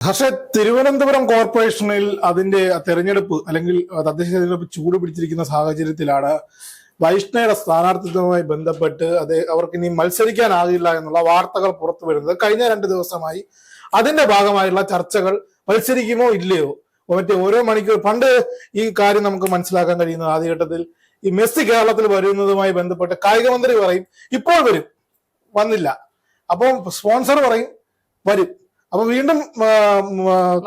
പക്ഷെ തിരുവനന്തപുരം കോർപ്പറേഷനിൽ അതിന്റെ തെരഞ്ഞെടുപ്പ് അല്ലെങ്കിൽ തദ്ദേശ തെരഞ്ഞെടുപ്പ് ചൂട് പിടിച്ചിരിക്കുന്ന സാഹചര്യത്തിലാണ് വൈഷ്ണയുടെ സ്ഥാനാർത്ഥിത്വവുമായി ബന്ധപ്പെട്ട് അവർക്ക് ഇനി മത്സരിക്കാനാകില്ല എന്നുള്ള വാർത്തകൾ പുറത്തു വരുന്നത്. കഴിഞ്ഞ 2 ദിവസമായി അതിന്റെ ഭാഗമായുള്ള ചർച്ചകൾ മത്സരിക്കുമോ ഇല്ലയോ, മറ്റേ ഓരോ മണിക്കൂർ പണ്ട് ഈ കാര്യം നമുക്ക് മനസ്സിലാക്കാൻ കഴിയുന്നത് ആദ്യഘട്ടത്തിൽ ഈ മെസ്സി കേരളത്തിൽ വരുന്നതുമായി ബന്ധപ്പെട്ട് കായിക മന്ത്രി പറയും ഇപ്പോൾ വരും, വന്നില്ല. അപ്പം സ്പോൺസർ പറയും വരും, അപ്പൊ വീണ്ടും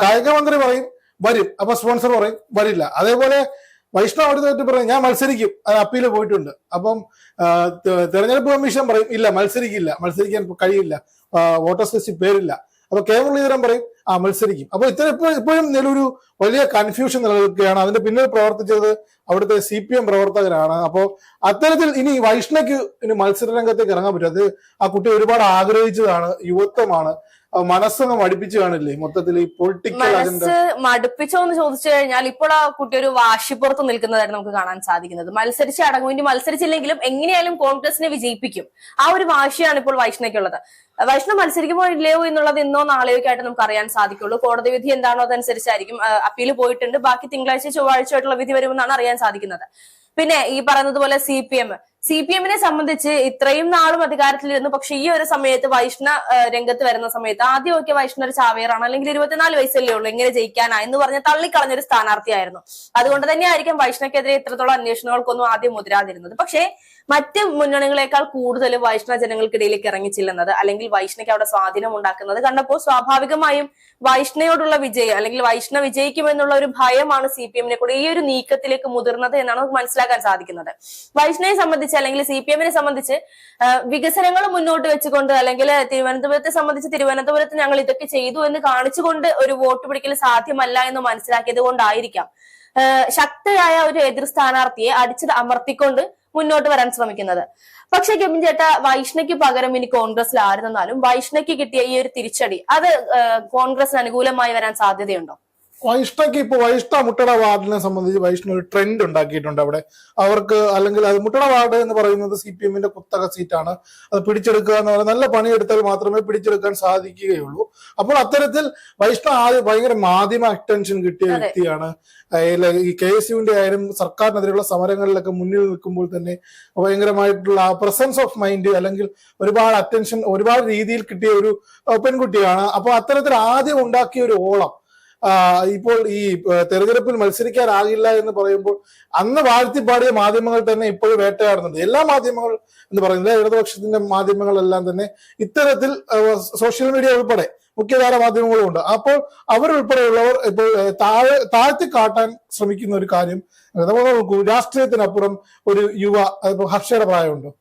കായിക മന്ത്രി പറയും വരും, അപ്പൊ സ്പോൺസർ പറയും വരില്ല. അതേപോലെ വൈഷ്ണവ് അടുത്തായിട്ട് പറയും ഞാൻ മത്സരിക്കും, അത് അപ്പീല് പോയിട്ടുണ്ട്. അപ്പം തെരഞ്ഞെടുപ്പ് കമ്മീഷൻ പറയും ഇല്ല മത്സരിക്കാൻ കഴിയില്ല, വോട്ടേഴ്സ് ലിസ്റ്റിൽ പേരില്ല. അപ്പൊ കെ മുരളീധരൻ പറയും മത്സരിക്കും. അപ്പൊ ഇപ്പോഴും നിലൊരു വലിയ കൺഫ്യൂഷൻ നിലനിൽക്കുകയാണ്. അതിന്റെ പിന്നിൽ പ്രവർത്തിച്ചത് അവിടുത്തെ CPM പ്രവർത്തകരാണ്. അപ്പോൾ അത്തരത്തിൽ ഇനി വൈഷ്ണയ്ക്ക് ഇനി മത്സര രംഗത്തേക്ക് ഇറങ്ങാൻ പറ്റും. അത് ആ കുട്ടി ഒരുപാട് ആഗ്രഹിച്ചതാണ്, യുവത്വമാണ്, മനസ്സൊന്ന് മടുപ്പിച്ചു കാണില്ലേ മൊത്തത്തിൽ ഈ പൊളിറ്റിക്കൽ അജണ്ട? മടുപ്പിച്ചോ എന്ന് ചോദിച്ചു കഴിഞ്ഞാൽ ഇപ്പോൾ ആ കുട്ടി ഒരു വാശിപ്പുറത്ത് നിൽക്കുന്നതായിട്ട് നമുക്ക് കാണാൻ സാധിക്കുന്നത്. മത്സരിച്ച് അടങ്ങും, ഇനി മത്സരിച്ചില്ലെങ്കിലും എങ്ങനെയായാലും കോൺഗ്രസിനെ വിജയിപ്പിക്കും, ആ ഒരു വാശിയാണ് ഇപ്പോൾ വൈഷ്ണയ്ക്കുള്ളത്. വൈഷ്ണവ് മത്സരിക്കുമോ ഇല്ലയോ എന്നുള്ളത് ഇന്നോ നാളെയോ ആയിട്ട് നമുക്ക് അറിയാൻ സാധിക്കുള്ളൂ. കോടതി വിധി എന്താണോ അതനുസരിച്ചായിരിക്കും. അപ്പീല് പോയിട്ടുണ്ട്, ബാക്കി തിങ്കളാഴ്ച ചൊവ്വാഴ്ചയായിട്ടുള്ള വിധി വരുമെന്നാണ് അറിയാൻ സാധിക്കുന്നത്. പിന്നെ ഈ പറയുന്നത് പോലെ CPM-നെ സംബന്ധിച്ച് ഇത്രയും നാളും അധികാരത്തിലിരുന്നു. പക്ഷെ ഈ ഒരു സമയത്ത് വൈഷ്ണ രംഗത്ത് വരുന്ന സമയത്ത് ആദ്യമൊക്കെ വൈഷ്ണ ഒരു ചാവേറാണ്, അല്ലെങ്കിൽ 24 വയസ്സല്ലേ ഉള്ളൂ, എങ്ങനെ ജയിക്കാനാ എന്ന് പറഞ്ഞ് തള്ളിക്കളഞ്ഞൊരു സ്ഥാനാർത്ഥിയായിരുന്നു. അതുകൊണ്ട് തന്നെയായിരിക്കും വൈഷ്ണക്കെതിരെ ഇത്രത്തോളം അന്വേഷണങ്ങൾക്കൊന്നും ആദ്യം മുതിരാതിരുന്നത്. പക്ഷേ മറ്റ് മുന്നണികളെക്കാൾ കൂടുതൽ വൈഷ്ണ ജനങ്ങൾക്കിടയിലേക്ക് ഇറങ്ങിച്ചില്ലെന്നത്, അല്ലെങ്കിൽ വൈഷ്ണയ്ക്ക് അവിടെ സ്വാധീനം ഉണ്ടാക്കുന്നത് കണ്ടപ്പോൾ സ്വാഭാവികമായും വൈഷ്ണയോടുള്ള വിജയം, അല്ലെങ്കിൽ വൈഷ്ണ വിജയിക്കുമെന്നുള്ള ഒരു ഭയമാണ് CPM-നെ കൂടെ ഈ ഒരു നീക്കത്തിലേക്ക് മുതിർന്നത് എന്നാണ് നമുക്ക് മനസ്സിലാക്കാൻ സാധിക്കുന്നത്. വൈഷ്ണയെ സംബന്ധിച്ച് അല്ലെങ്കിൽ CPM-നെ സംബന്ധിച്ച് വികസനങ്ങൾ മുന്നോട്ട് വെച്ചുകൊണ്ട്, അല്ലെങ്കിൽ തിരുവനന്തപുരത്തെ സംബന്ധിച്ച് തിരുവനന്തപുരത്ത് ഞങ്ങൾ ഇതൊക്കെ ചെയ്തു എന്ന് കാണിച്ചുകൊണ്ട് ഒരു വോട്ട് പിടിക്കൽ സാധ്യമല്ല എന്ന് മനസ്സിലാക്കിയത് കൊണ്ടായിരിക്കാം ശക്തയായ ഒരു എതിർ സ്ഥാനാർത്ഥിയെ അടിച്ചത് അമർത്തിക്കൊണ്ട് മുന്നോട്ട് വരാൻ ശ്രമിക്കുന്നത്. പക്ഷെ കെവിൻ ചേട്ടാ, വൈഷ്ണയ്ക്ക് പകരം ഇനി കോൺഗ്രസിൽ ആര് നിന്നാലും വൈഷ്ണയ്ക്ക് കിട്ടിയ ഈ ഒരു തിരിച്ചടി അത് കോൺഗ്രസിന് അനുകൂലമായി വരാൻ സാധ്യതയുണ്ടോ? വൈഷ്ണയ്ക്ക് ഇപ്പൊ വൈഷ്ണ മുട്ടട വാർഡിനെ സംബന്ധിച്ച് വൈഷ്ണ ഒരു ട്രെൻഡ് ഉണ്ടാക്കിയിട്ടുണ്ട് അവിടെ. അവർക്ക് അല്ലെങ്കിൽ അത് മുട്ടട വാർഡ് എന്ന് പറയുന്നത് CPM-ന്റെ കുത്തക സീറ്റാണ്. അത് പിടിച്ചെടുക്കുക എന്ന് പറയുന്നത് നല്ല പണിയെടുത്താൽ മാത്രമേ പിടിച്ചെടുക്കാൻ സാധിക്കുകയുള്ളൂ. അപ്പോൾ അത്തരത്തിൽ വൈഷ്ണ ആദ്യം ഭയങ്കര മാധ്യമ അറ്റൻഷൻ കിട്ടിയ വ്യക്തിയാണ്. ഈ KSUവിന്റെ ആയാലും സർക്കാരിനെതിരെയുള്ള സമരങ്ങളിലൊക്കെ മുന്നിൽ നിൽക്കുമ്പോൾ തന്നെ ഭയങ്കരമായിട്ടുള്ള പ്രസൻസ് ഓഫ് മൈൻഡ്, അല്ലെങ്കിൽ ഒരുപാട് അറ്റൻഷൻ ഒരുപാട് രീതിയിൽ കിട്ടിയ ഒരു പെൺകുട്ടിയാണ്. അപ്പൊ അത്തരത്തിൽ ആദ്യം ഉണ്ടാക്കിയ ഒരു ഓളം ഇപ്പോൾ ഈ തെരഞ്ഞെടുപ്പിൽ മത്സരിക്കാനാകില്ല എന്ന് പറയുമ്പോൾ അന്ന് വാഴ്ത്തിപ്പാടിയ മാധ്യമങ്ങൾ തന്നെ ഇപ്പോഴും വേട്ടയാടുന്നുണ്ട്. എല്ലാ മാധ്യമങ്ങൾ എന്ന് പറയുന്നത് ഇടതുപക്ഷത്തിന്റെ മാധ്യമങ്ങളെല്ലാം തന്നെ ഇത്തരത്തിൽ സോഷ്യൽ മീഡിയ ഉൾപ്പെടെ മുഖ്യധാര മാധ്യമങ്ങളും ഉണ്ട്. അപ്പോൾ അവരുൾപ്പെടെയുള്ളവർ ഇപ്പോൾ താഴ്ത്തി കാട്ടാൻ ശ്രമിക്കുന്ന ഒരു കാര്യം നോക്കൂ. രാഷ്ട്രീയത്തിനപ്പുറം ഒരു യുവ ഹർഷയുടെ പ്രായമുണ്ടോ?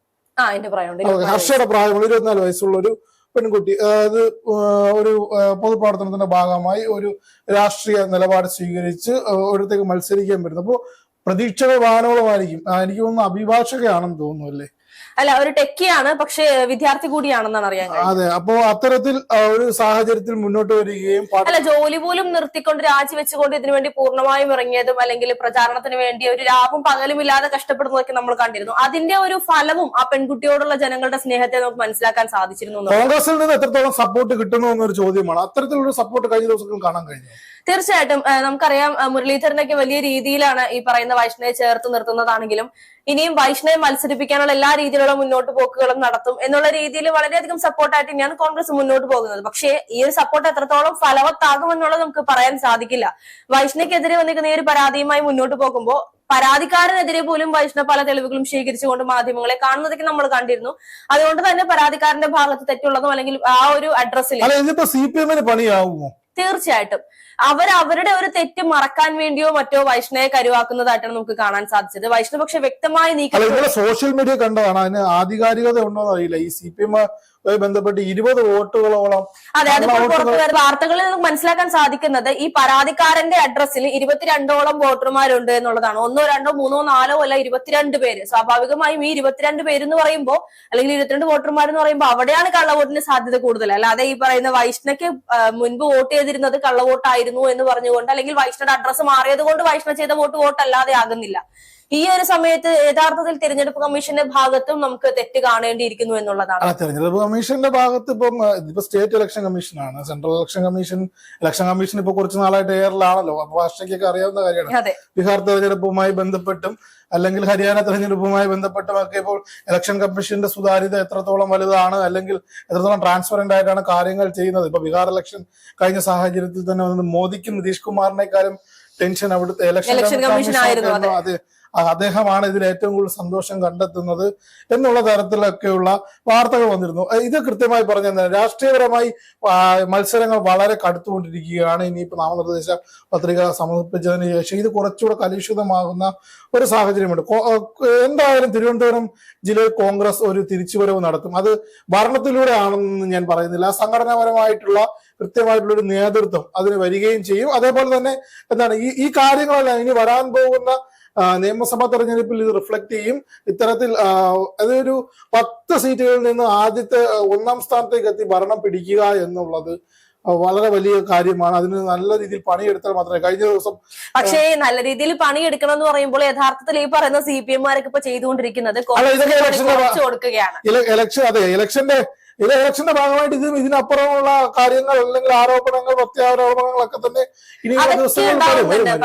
ഹർഷയുടെ പ്രായമുള്ള 24 വയസ്സുള്ള ഒരു പെൺകുട്ടി അത് ഒരു പൊതുപ്രവർത്തനത്തിന്റെ ഭാഗമായി ഒരു രാഷ്ട്രീയ നിലപാട് സ്വീകരിച്ച് ഒരിടത്തേക്ക് മത്സരിക്കാൻ വരുന്നത്. അപ്പോൾ പ്രതീക്ഷകൾ വാനോളമായിരിക്കും. എനിക്ക് തോന്നുന്നു അഭിഭാഷകയാണെന്ന് തോന്നുന്നു അല്ലേ? അല്ല, ഒരു ടെക്കിയാണ്, പക്ഷെ വിദ്യാർത്ഥി കൂടിയാണെന്നാണ് അറിയാൻ കഴിയും. അതെ, അപ്പോ അത്തരത്തിൽ ഒരു സാഹചര്യത്തിൽ മുന്നോട്ട് വരികയും അല്ല, ജോലി പോലും നിർത്തിക്കൊണ്ട് രാജിവെച്ചുകൊണ്ട് ഇതിനുവേണ്ടി പൂർണ്ണമായും ഇറങ്ങിയതും, അല്ലെങ്കിൽ പ്രചാരണത്തിന് വേണ്ടി ഒരു രാവും പകലും ഇല്ലാതെ കഷ്ടപ്പെടുന്നതൊക്കെ നമ്മൾ കണ്ടിരുന്നു. അതിന്റെ ഒരു ഫലവും ആ പെൺകുട്ടിയോടുള്ള ജനങ്ങളുടെ സ്നേഹത്തെ നമുക്ക് മനസ്സിലാക്കാൻ സാധിച്ചിരുന്നു. കോൺഗ്രസിൽ നിന്ന് എത്രത്തോളം സപ്പോർട്ട് കിട്ടുന്നു എന്നൊരു ചോദ്യമാണ്. അത്തരത്തിലുള്ള സപ്പോർട്ട് കഴിഞ്ഞ ദിവസങ്ങളിൽ കാണാൻ കഴിഞ്ഞു. തീർച്ചയായിട്ടും നമുക്കറിയാം, മുരളീധരനൊക്കെ വലിയ രീതിയിലാണ് ഈ പറയുന്ന വൈഷ്ണയെ ചേർത്ത് നിർത്തുന്നതാണെങ്കിലും ഇനിയും വൈഷ്ണയെ മത്സരിപ്പിക്കാനുള്ള എല്ലാ രീതിയിലുള്ള മുന്നോട്ട് പോക്കുകളും നടത്തും എന്നുള്ള രീതിയിൽ വളരെയധികം സപ്പോർട്ടായിട്ട് തന്നെയാണ് കോൺഗ്രസ് മുന്നോട്ട് പോകുന്നത്. പക്ഷേ ഈ ഒരു സപ്പോർട്ട് എത്രത്തോളം ഫലവത്താകുമെന്നുള്ളത് നമുക്ക് പറയാൻ സാധിക്കില്ല. വൈഷ്ണയ്ക്കെതിരെ വന്നിരിക്കുന്ന ഈ ഒരു പരാതിയുമായി മുന്നോട്ട് പോകുമ്പോൾ പരാതിക്കാരനെതിരെ പോലും വൈഷ്ണവ് പല തെളിവുകളും ശേഖരിച്ചുകൊണ്ട് മാധ്യമങ്ങളെ കാണുന്നതൊക്കെ നമ്മൾ കണ്ടിരുന്നു. അതുകൊണ്ട് തന്നെ പരാതിക്കാരന്റെ ഭാഗത്ത് തെറ്റുള്ളതും അല്ലെങ്കിൽ ആ ഒരു അഡ്രസ്സിൽ CPM-ന് പണിയാവുമോ? തീർച്ചയായിട്ടും അവരുടെ ഒരു തെറ്റ് മറക്കാൻ വേണ്ടിയോ മറ്റോ വൈഷ്ണയെ കരുവാക്കുന്നതായിട്ടാണ് നമുക്ക് കാണാൻ സാധിച്ചത്. വൈഷ്ണവ് പക്ഷെ വ്യക്തമായി നീക്കം സോഷ്യൽ മീഡിയ കണ്ടതാണ്. അതിന് ആധികാരികത ഉണ്ടോ എന്നറിയില്ല. ഈ CPM ബന്ധപ്പെട്ട് 20 വോട്ടുകളോളം അതെ, അതിപ്പോൾ പുറത്തു വരുന്ന വാർത്തകളിൽ നമുക്ക് മനസ്സിലാക്കാൻ സാധിക്കുന്നത് ഈ പരാതിക്കാരന്റെ അഡ്രസ്സിൽ 22ഓളം വോട്ടർമാരുണ്ട് എന്നുള്ളതാണ്. 1, 2, 3, 4 അല്ല, 22 പേര്. സ്വാഭാവികമായും ഈ 22 പേരെന്ന് പറയുമ്പോൾ, അല്ലെങ്കിൽ 22 വോട്ടർമാർ എന്ന് പറയുമ്പോൾ അവിടെയാണ് കള്ളവോട്ടിന് സാധ്യത കൂടുതൽ. അല്ലാതെ ഈ പറയുന്ന വൈഷ്ണയ്ക്ക് മുൻപ് വോട്ട് ചെയ്തിരുന്നത് കള്ളവോട്ടായിരുന്നു എന്ന് പറഞ്ഞുകൊണ്ട്, അല്ലെങ്കിൽ വൈഷ്ണയുടെ അഡ്രസ്സ് മാറിയത് കൊണ്ട് വൈഷ്ണ ചെയ്ത വോട്ട് അല്ലാതെ ആകുന്നില്ല. ഈ ഒരു സമയത്ത് യഥാർത്ഥത്തിൽ തിരഞ്ഞെടുപ്പ് കമ്മീഷന്റെ ഭാഗത്തും നമുക്ക് തെറ്റ് കാണേണ്ടിയിരിക്കുന്നു എന്നുള്ളതാണ്. തെരഞ്ഞെടുപ്പ് കമ്മീഷന്റെ ഭാഗത്ത് ഇപ്പൊ സ്റ്റേറ്റ് ഇലക്ഷൻ കമ്മീഷനാണ്. സെൻട്രൽ ഇലക്ഷൻ കമ്മീഷൻ ഇപ്പൊ കുറച്ച് നാളായിട്ട് എയറിലാണല്ലോ. അപ്പൊ ഭാഷയ്ക്കൊക്കെ അറിയാവുന്ന കാര്യമാണ്. ബീഹാർ തെരഞ്ഞെടുപ്പുമായി ബന്ധപ്പെട്ടും അല്ലെങ്കിൽ ഹരിയാന തെരഞ്ഞെടുപ്പുമായി ബന്ധപ്പെട്ടുമൊക്കെ ഇപ്പോൾ ഇലക്ഷൻ കമ്മീഷന്റെ സുതാര്യത എത്രത്തോളം വലുതാണ്, അല്ലെങ്കിൽ എത്രത്തോളം ട്രാൻസ്പെറന്റ് ആയിട്ടാണ് കാര്യങ്ങൾ ചെയ്യുന്നത്. ഇപ്പൊ ബീഹാർ ഇലക്ഷൻ കഴിഞ്ഞ സാഹചര്യത്തിൽ തന്നെ മോദിക്കും നിതീഷ് കുമാറിനേക്കാളും ടെൻഷൻ അവിടുത്തെ ഇലക്ഷൻ കമ്മീഷൻ ആയിരുന്നു. അതെ, അദ്ദേഹമാണ് ഇതിൽ ഏറ്റവും കൂടുതൽ സന്തോഷം കണ്ടെത്തുന്നത് എന്നുള്ള തരത്തിലൊക്കെയുള്ള വാർത്തകൾ വന്നിരുന്നു. ഇത് കൃത്യമായി പറഞ്ഞാൽ രാഷ്ട്രീയപരമായി മത്സരങ്ങൾ വളരെ കടുത്തുകൊണ്ടിരിക്കുകയാണ്. ഇനിയിപ്പോ നാമനിർദ്ദേശ പത്രിക സമർപ്പിച്ചതിന് ശേഷം ഇത് കുറച്ചുകൂടെ കലുഷിതമാകുന്ന ഒരു സാഹചര്യമുണ്ട്. എന്തായാലും തിരുവനന്തപുരം ജില്ലയിൽ കോൺഗ്രസ് ഒരു തിരിച്ചുവരവ് നടത്തും. അത് ഭരണത്തിലൂടെ ആണെന്ന് ഞാൻ പറയുന്നില്ല. സംഘടനാപരമായിട്ടുള്ള കൃത്യമായിട്ടുള്ള ഒരു നേതൃത്വം അതിന് വരികയും ചെയ്യും. അതേപോലെ തന്നെ എന്താണ് ഈ കാര്യങ്ങളെല്ലാം ഇനി വരാൻ പോകുന്ന നിയമസഭാ തെരഞ്ഞെടുപ്പിൽ ഇത് റിഫ്ലക്ട് ചെയ്യും. ഇത്തരത്തിൽ അതൊരു 10 സീറ്റുകളിൽ നിന്ന് ആദ്യത്തെ 1ാം സ്ഥാനത്തേക്ക് എത്തി ഭരണം പിടിക്കുക എന്നുള്ളത് വളരെ വലിയ കാര്യമാണ്. അതിന് നല്ല രീതിയിൽ പണിയെടുത്താൽ മാത്രമേ. കഴിഞ്ഞ ദിവസം പക്ഷേ നല്ല രീതിയിൽ പണിയെടുക്കണം എന്ന് പറയുമ്പോൾ യഥാർത്ഥത്തിൽ ഈ പറയുന്ന CPM-മാരൊക്കെ ഇപ്പൊ ചെയ്തുകൊണ്ടിരിക്കുന്നത് ഇലക്ഷന്റെ ഭാഗമായിട്ട് ഇതിനപ്പുറമുള്ള കാര്യങ്ങൾ അല്ലെങ്കിൽ ആരോപണങ്ങൾ, പ്രത്യാരോപണങ്ങളൊക്കെ തന്നെ ഇനി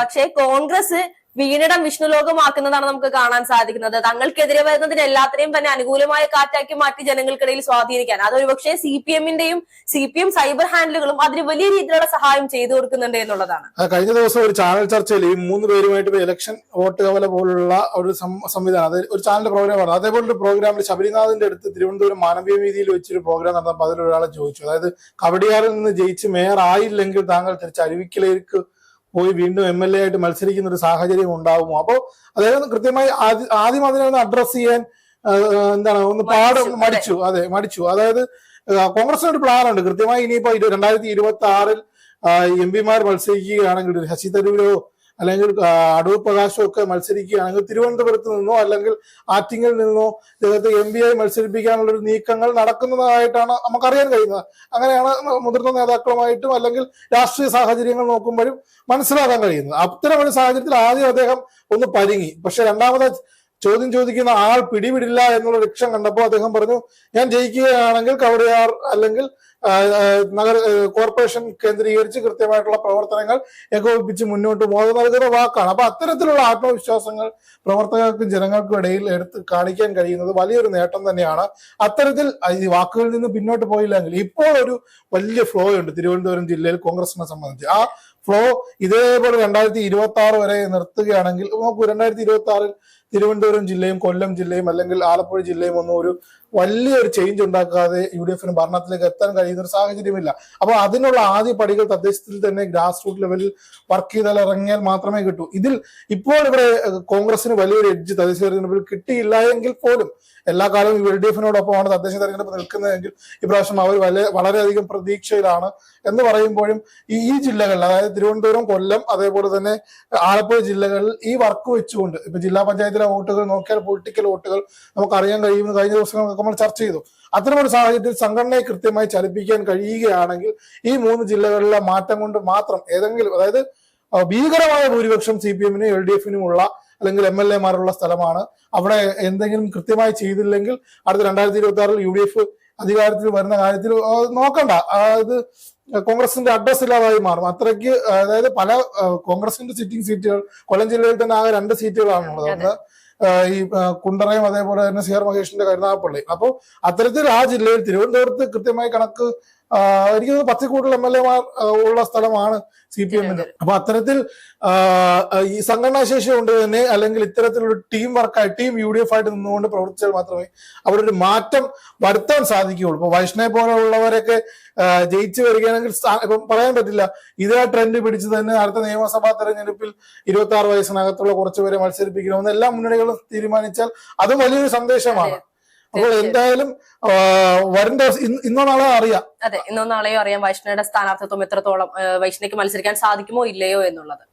പക്ഷേ കോൺഗ്രസ് വീണിടം വിഷ്ണുലോകമാക്കുന്നതാണ് നമുക്ക് കാണാൻ സാധിക്കുന്നത്. തങ്ങൾക്കെതിരെ വരുന്നതിന് എല്ലാത്തിനെയും തന്നെ അനുകൂലമായ കാറ്റാക്കി മാറ്റി ജനങ്ങൾക്കിടയിൽ സ്വാധീനിക്കാൻ അതൊരു പക്ഷേ CPM സൈബർ ഹാൻഡിലുകളും അതിന് വലിയ രീതിയിലുള്ള സഹായം ചെയ്തു കൊടുക്കുന്നുണ്ട് എന്നുള്ളതാണ്. കഴിഞ്ഞ ദിവസം ഒരു ചാനൽ ചർച്ചയിൽ ഈ 3 പേരുമായിട്ട് ഇലക്ഷൻ വോട്ട് കവല പോലുള്ള ഒരു സംവിധാനം, അത് ഒരു ചാനൽ പ്രോഗ്രാമാണ്. അതേപോലെ ഒരു പ്രോഗ്രാമിൽ ശബരിനാഥിന്റെ അടുത്ത് തിരുവനന്തപുരം മാനവീയ വീതിയിൽ വെച്ചൊരു പ്രോഗ്രാം നടന്നപ്പോൾ അതിലൊരാളെ ചോദിച്ചു, അതായത് കവടിയാറിൽ നിന്ന് ജയിച്ച് മേയർ ആയില്ലെങ്കിൽ താങ്കൾ തിരിച്ച് അരുവിക്കലേക്ക് പോയി വീണ്ടും MLA ആയിട്ട് മത്സരിക്കുന്ന ഒരു സാഹചര്യം ഉണ്ടാവുമോ? അപ്പോ അതായത് കൃത്യമായി ആദ്യം അതിനെ അഡ്രസ് ചെയ്യാൻ ഒന്ന് മടിച്ചു. അതായത് കോൺഗ്രസിന് ഒരു പ്ലാൻ ഉണ്ട് കൃത്യമായി. ഇനിയിപ്പോ 2026 MP-മാർ മത്സരിക്കുകയാണെങ്കിൽ ശശി തരൂരോ അല്ലെങ്കിൽ അടൂർ പ്രകാശോ ഒക്കെ മത്സരിക്കുകയാണെങ്കിൽ തിരുവനന്തപുരത്ത് നിന്നോ അല്ലെങ്കിൽ ആറ്റിങ്ങിൽ നിന്നോ ഇദ്ദേഹത്തെ MP ആയി മത്സരിപ്പിക്കാനുള്ള ഒരു നീക്കങ്ങൾ നടക്കുന്നതായിട്ടാണ് നമുക്കറിയാൻ കഴിയുന്നത്. അങ്ങനെയാണ് മുതിർന്ന നേതാക്കളുമായിട്ടും അല്ലെങ്കിൽ രാഷ്ട്രീയ സാഹചര്യങ്ങൾ നോക്കുമ്പോഴും മനസ്സിലാക്കാൻ കഴിയുന്നത്. അത്തരമൊരു സാഹചര്യത്തിൽ ആദ്യം അദ്ദേഹം ഒന്ന് പരിങ്ങി. പക്ഷെ രണ്ടാമത് ചോദ്യം ചോദിക്കുന്ന ആൾ പിടിവിടില്ല എന്നുള്ള ലക്ഷ്യം കണ്ടപ്പോൾ അദ്ദേഹം പറഞ്ഞു, ഞാൻ ജയിക്കുകയാണെങ്കിൽ കവടിയാർ അല്ലെങ്കിൽ കോർപ്പറേഷൻ കേന്ദ്രീകരിച്ച് കൃത്യമായിട്ടുള്ള പ്രവർത്തനങ്ങൾ ഏകോപിപ്പിച്ച് മുന്നോട്ട് പോകുന്നത് നൽകുന്ന വാക്കാണ്. അപ്പൊ അത്തരത്തിലുള്ള ആത്മവിശ്വാസങ്ങൾ പ്രവർത്തകർക്കും ജനങ്ങൾക്കും ഇടയിൽ എടുത്ത് കാണിക്കാൻ കഴിയുന്നത് വലിയൊരു നേട്ടം തന്നെയാണ്. അത്തരത്തിൽ ഈ വാക്കുകളിൽ നിന്ന് പിന്നോട്ട് പോയില്ലെങ്കിൽ ഇപ്പോൾ ഒരു വലിയ ഫ്ലോ ഉണ്ട് തിരുവനന്തപുരം ജില്ലയിൽ കോൺഗ്രസിനെ സംബന്ധിച്ച്. ആ ഫ്ലോ ഇതേപോലെ 2026 വരെ നിർത്തുകയാണെങ്കിൽ നോക്കൂ, 2026 തിരുവനന്തപുരം ജില്ലയും കൊല്ലം ജില്ലയും അല്ലെങ്കിൽ ആലപ്പുഴ ജില്ലയും ഒന്നും ഒരു വലിയൊരു ചേഞ്ച് ഉണ്ടാക്കാതെ UDF-ന് ഭരണത്തിലേക്ക് എത്താൻ കഴിയുന്ന ഒരു സാഹചര്യമില്ല. അപ്പൊ അതിനുള്ള ആദ്യ പടികൾ തദ്ദേശത്തിൽ തന്നെ ഗ്രാസ് റൂട്ട് ലെവലിൽ വർക്ക് ചെയ്താൽ ഇറങ്ങിയാൽ മാത്രമേ കിട്ടൂ. ഇതിൽ ഇപ്പോൾ ഇവിടെ കോൺഗ്രസിന് വലിയൊരു എഡ്ജ് തദ്ദേശ തെരഞ്ഞെടുപ്പിൽ കിട്ടിയില്ല എങ്കിൽ പോലും എല്ലാ കാലവും LDF-നോടൊപ്പമാണ് തദ്ദേശ തെരഞ്ഞെടുപ്പ് നിൽക്കുന്നതെങ്കിൽ ഇപ്രാവശ്യം അവർ വളരെയധികം പ്രതീക്ഷയിലാണ് എന്ന് പറയുമ്പോഴും ഈ ജില്ലകളിൽ, അതായത് തിരുവനന്തപുരം, കൊല്ലം, അതേപോലെ തന്നെ ആലപ്പുഴ ജില്ലകളിൽ ഈ വർക്ക് വെച്ചുകൊണ്ട് ഇപ്പൊ ജില്ലാ പഞ്ചായത്തിലെ വോട്ടുകൾ നോക്കിയാൽ പൊളിറ്റിക്കൽ വോട്ടുകൾ നമുക്കറിയാൻ കഴിയുമെന്ന് കഴിഞ്ഞ ദിവസങ്ങളൊക്കെ നമ്മൾ ചർച്ച ചെയ്തു. അത്തരമൊരു സാഹചര്യത്തിൽ സംഘടനയെ കൃത്യമായി ചലിപ്പിക്കാൻ കഴിയുകയാണെങ്കിൽ ഈ 3 ജില്ലകളിലെ മാറ്റം കൊണ്ട് മാത്രം ഏതെങ്കിലും, അതായത് ഭീകരമായ ഭൂരിപക്ഷം CPM-നും LDF-നും ഉള്ള അല്ലെങ്കിൽ MLA-മാരുള്ള സ്ഥലമാണ്. അവിടെ എന്തെങ്കിലും കൃത്യമായി ചെയ്തില്ലെങ്കിൽ അടുത്ത 2026 UDF അധികാരത്തിൽ വരുന്ന കാര്യത്തിൽ നോക്കണ്ട, അതായത് കോൺഗ്രസിന്റെ അഡ്രസ് ഇല്ലാതായി മാറും. അത്രയ്ക്ക് അതായത് പല കോൺഗ്രസിന്റെ സിറ്റിംഗ് സീറ്റുകൾ കൊല്ലം ജില്ലയിൽ തന്നെ ആകെ 2 സീറ്റുകളാണുള്ളത്. ഒന്ന് ഈ കുണ്ടറയും അതേപോലെ തന്നെ CR മഹേഷിന്റെ കരുനാഗപ്പള്ളി. അപ്പോൾ അത്തരത്തിൽ ആ ജില്ലയിൽ തിരുവനന്തപുരത്ത് കൃത്യമായി കണക്ക് എനിക്ക് 10 കൂടുതൽ MLA-മാർ ഉള്ള സ്ഥലമാണ് CPM-ന്. അപ്പൊ അത്തരത്തിൽ ഈ സംഘടനാ ശേഷി കൊണ്ട് തന്നെ അല്ലെങ്കിൽ ഇത്തരത്തിലുള്ള ടീം വർക്കായി ടീം UDF ആയിട്ട് നിന്നുകൊണ്ട് പ്രവർത്തിച്ചാൽ മാത്രമേ അവിടെ ഒരു മാറ്റം വരുത്താൻ സാധിക്കുകയുള്ളൂ. ഇപ്പൊ വൈഷ്ണവ് പോലെയുള്ളവരൊക്കെ ജയിച്ചു വരികയാണെങ്കിൽ ഇപ്പം പറയാൻ പറ്റില്ല, ഇതേ ട്രെൻഡ് പിടിച്ച് തന്നെ അടുത്ത നിയമസഭാ തെരഞ്ഞെടുപ്പിൽ 26 വയസ്സിനകത്തുള്ള കുറച്ചുപേരെ മത്സരിപ്പിക്കണമെന്ന് എല്ലാ മുന്നണികളും തീരുമാനിച്ചാൽ അത് വലിയൊരു സന്ദേശമാണ്. അപ്പോൾ എന്തായാലും വരും ദിവസം ഇന്നോ നാളെയോ അറിയാം. അതെ, ഇന്നോ നാളെയോ അറിയാം വൈഷ്ണയുടെ സ്ഥാനാർത്ഥിത്വം എത്രത്തോളം വൈഷ്ണയ്ക്ക് മത്സരിക്കാൻ സാധിക്കുമോ ഇല്ലയോ എന്നുള്ളത്.